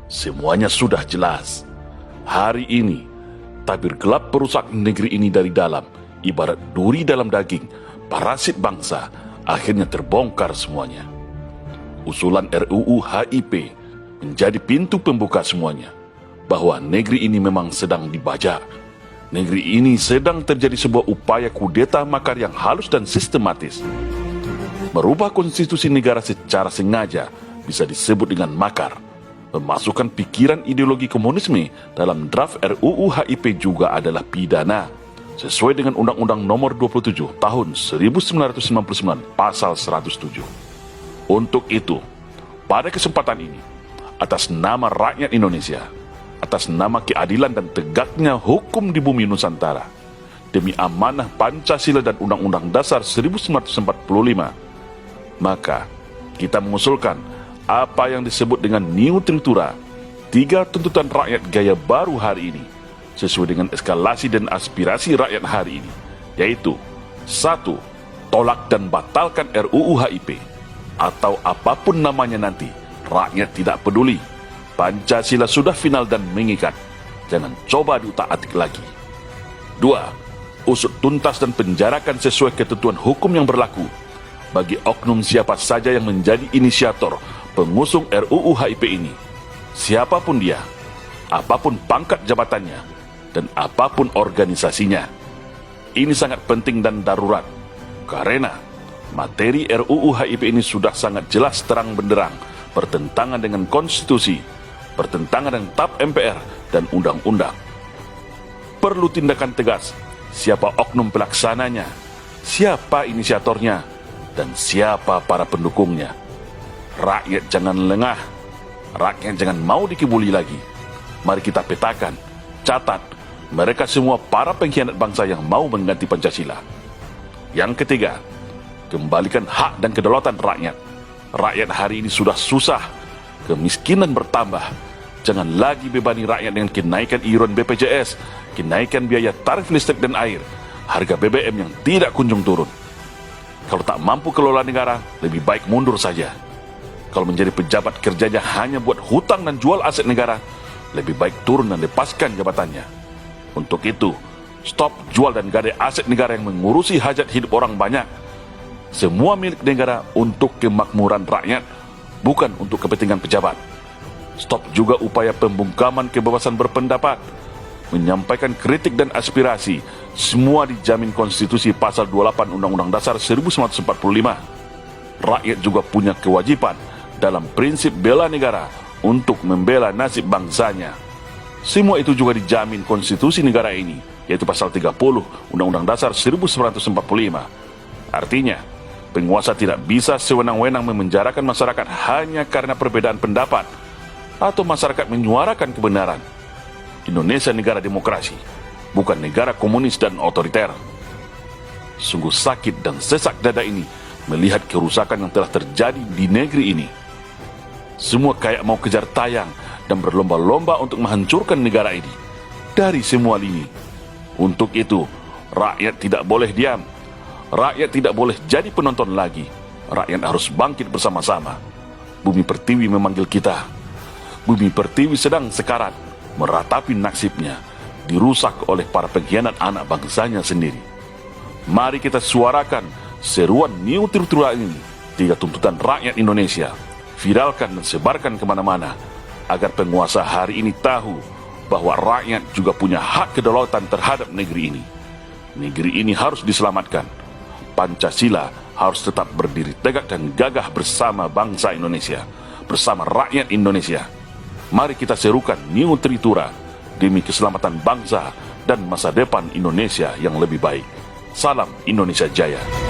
Semuanya sudah jelas. Hari ini, tabir gelap perusak negeri ini dari dalam, ibarat duri dalam daging, parasit bangsa, akhirnya terbongkar semuanya. Usulan RUU HIP menjadi pintu pembuka semuanya, bahwa negeri ini memang sedang dibajak. Negeri ini sedang terjadi sebuah upaya kudeta makar yang halus dan sistematis. Merubah konstitusi negara secara sengaja bisa disebut dengan makar. Memasukkan pikiran ideologi komunisme dalam draft RUU HIP juga adalah pidana, sesuai dengan Undang-Undang Nomor 27 Tahun 1999 Pasal 107. Untuk itu, pada kesempatan ini, atas nama rakyat Indonesia, atas nama keadilan dan tegaknya hukum di bumi Nusantara, demi amanah Pancasila dan Undang-Undang Dasar 1945, maka kita mengusulkan apa yang disebut dengan New Tritura, 3 tuntutan rakyat gaya baru hari ini, sesuai dengan eskalasi dan aspirasi rakyat hari ini, yaitu 1. Tolak dan batalkan RUU HIP, atau apapun namanya nanti, rakyat tidak peduli. Pancasila sudah final dan mengikat, jangan coba diutak-atik lagi. 2. Usut tuntas dan penjarakan sesuai ketentuan hukum yang berlaku bagi oknum siapa saja yang menjadi inisiator pengusung RUU HIP ini, siapapun dia, apapun pangkat jabatannya, dan apapun organisasinya. Ini sangat penting dan darurat, karena materi RUU HIP ini sudah sangat jelas terang benderang bertentangan dengan konstitusi, bertentangan dengan TAP MPR dan undang-undang. Perlu tindakan tegas, siapa oknum pelaksananya, siapa inisiatornya, dan siapa para pendukungnya. Rakyat jangan lengah, rakyat jangan mau dikibuli lagi. Mari kita petakan, catat, mereka semua para pengkhianat bangsa yang mau mengganti Pancasila. Yang ketiga, kembalikan hak dan kedaulatan rakyat. Rakyat hari ini sudah susah, kemiskinan bertambah. Jangan lagi bebani rakyat dengan kenaikan iuran BPJS, kenaikan biaya tarif listrik dan air, harga BBM yang tidak kunjung turun. Kalau tak mampu kelola negara, lebih baik mundur saja. Kalau menjadi pejabat kerjanya hanya buat hutang dan jual aset negara, lebih baik turun dan lepaskan jabatannya. Untuk itu, stop jual dan gadai aset negara yang mengurusi hajat hidup orang banyak. Semua milik negara untuk kemakmuran rakyat, bukan untuk kepentingan pejabat. Stop juga upaya pembungkaman kebebasan berpendapat, menyampaikan kritik dan aspirasi, semua dijamin konstitusi pasal 28 Undang-Undang Dasar 1945. Rakyat juga punya kewajiban dalam prinsip bela negara untuk membela nasib bangsanya. Semua itu juga dijamin konstitusi negara ini, yaitu pasal 30 Undang-Undang Dasar 1945. Artinya, penguasa tidak bisa sewenang-wenang memenjarakan masyarakat hanya karena perbedaan pendapat atau masyarakat menyuarakan kebenaran. Indonesia negara demokrasi, bukan negara komunis dan otoriter. Sungguh sakit dan sesak dada ini melihat kerusakan yang telah terjadi di negeri ini. Semua kayak mau kejar tayang dan berlomba-lomba untuk menghancurkan negara ini dari semua lini. Untuk itu, rakyat tidak boleh diam. Rakyat tidak boleh jadi penonton lagi. Rakyat harus bangkit bersama-sama. Bumi Pertiwi memanggil kita. Bumi Pertiwi sedang sekarat, meratapi nasibnya, dirusak oleh para pengkhianat anak bangsanya sendiri. Mari kita suarakan seruan New Tritura ini, 3 tuntutan rakyat Indonesia. Viralkan dan sebarkan kemana-mana, agar penguasa hari ini tahu bahwa rakyat juga punya hak kedaulatan terhadap negeri ini. Negeri ini harus diselamatkan. Pancasila harus tetap berdiri tegak dan gagah bersama bangsa Indonesia, bersama rakyat Indonesia. Mari kita serukan New Tritura demi keselamatan bangsa dan masa depan Indonesia yang lebih baik. Salam Indonesia Jaya.